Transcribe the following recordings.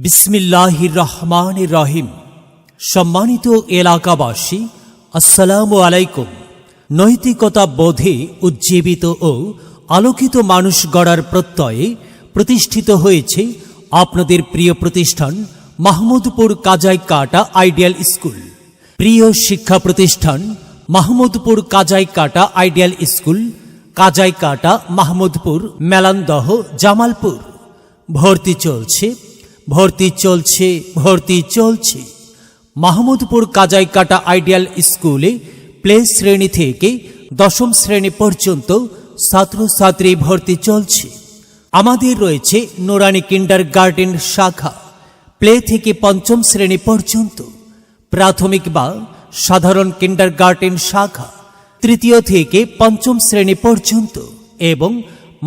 বিসমিল্লাহির রহমানির রহিম। সম্মানিত এলাকাবাসী, আসসালামু আলাইকুম। নৈতিকতা বোধে উজ্জীবিত ও আলোকিত মানুষ গড়ার প্রত্যয়ে প্রতিষ্ঠিত হয়েছে আপনাদের প্রিয় প্রতিষ্ঠান মাহমুদপুর কাজাইকাটা আইডিয়াল স্কুল। প্রিয় শিক্ষা প্রতিষ্ঠান মাহমুদপুর কাজাইকাটা আইডিয়াল স্কুল, কাজাইকাটা, মাহমুদপুর, মেলান্দহ, জামালপুর। ভর্তি চলছে। মাহমুদপুর কাজাইকাটা আইডিয়াল স্কুলে প্লে শ্রেণী থেকে দশম শ্রেণী পর্যন্ত ছাত্রছাত্রী ভর্তি চলছে। আমাদের রয়েছে নুরানি কিন্ডারগার্টেন শাখা, প্লে থেকে পঞ্চম শ্রেণী পর্যন্ত, প্রাথমিক বা সাধারণ কিন্ডারগার্টেন শাখা তৃতীয় থেকে পঞ্চম শ্রেণী পর্যন্ত এবং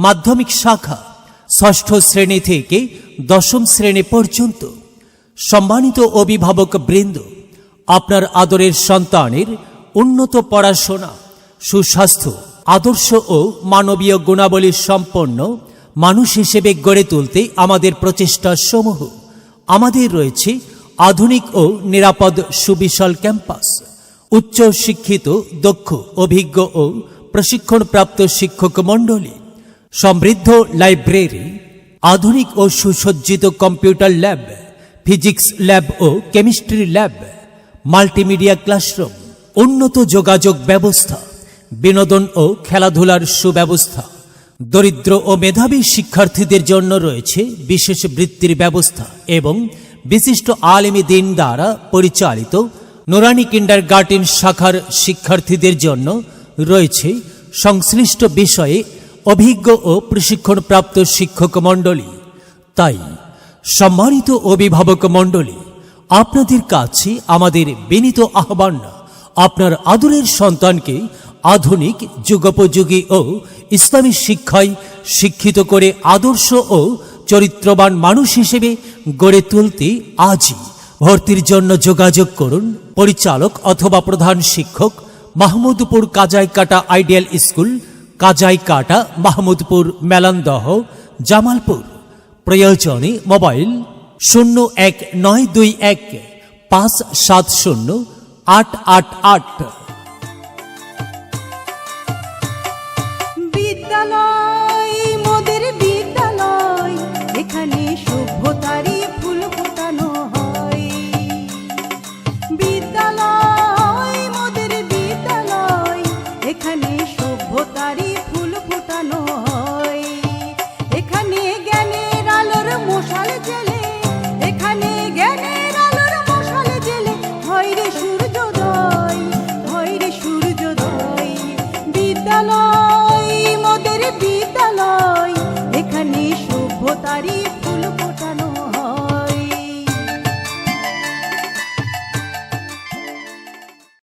মাধ্যমিক শাখা ষষ্ঠ শ্রেণী থেকে দশম শ্রেণী পর্যন্ত। সম্মানিত অভিভাবক বৃন্দ, আপনার আদরের সন্তানের উন্নত পড়াশোনা, সুস্বাস্থ্য, আদর্শ ও মানবীয় গুণাবলী সম্পন্ন মানুষ হিসেবে গড়ে তুলতে আমাদের প্রচেষ্টা সমূহ। আমাদের রয়েছে আধুনিক ও নিরাপদ সুবিশাল ক্যাম্পাস, উচ্চ শিক্ষিত, দক্ষ, অভিজ্ঞ ও প্রশিক্ষণপ্রাপ্ত শিক্ষক মণ্ডলী, সমৃদ্ধ লাইব্রেরি, আধুনিক ও সুসজ্জিত কম্পিউটার ল্যাব, ফিজিক্স ল্যাব ও কেমিস্ট্রি ল্যাব, মাল্টিমিডিয়া ক্লাসরুম, উন্নত যোগাযোগ ব্যবস্থা, বিনোদন ও খেলাধুলার সুব্যবস্থা। দরিদ্র ও মেধাবী শিক্ষার্থীদের জন্য রয়েছে বিশেষ বৃত্তির ব্যবস্থা এবং বিশিষ্ট আলেমী দ্বীন দ্বারা পরিচালিত নুরানি কিন্ডারগার্টেন শাখার শিক্ষার্থীদের জন্য রয়েছে সংশ্লিষ্ট বিষয়ে অভিজ্ঞ ও প্রশিক্ষণপ্রাপ্ত শিক্ষক মণ্ডলী। তাই সম্মানিত অভিভাবক মণ্ডলী, আপনাদের কাছে আমাদের বিনীত আহ্বান, আপনার আদরের সন্তানকে আধুনিক, যুগোপযোগী ও ইসলামী শিক্ষায় শিক্ষিত করে আদর্শ ও চরিত্রবান মানুষ হিসেবে গড়ে তুলতে আজই ভর্তির জন্য যোগাযোগ করুন পরিচালক অথবা প্রধান শিক্ষক, মাহমুদপুর কাজাইকাটা আইডিয়াল স্কুল, কাজাইকাটা, মাহমুদপুর, মেলান্দহ, জামালপুর। প্রয়োজনে মোবাইল 019215708888।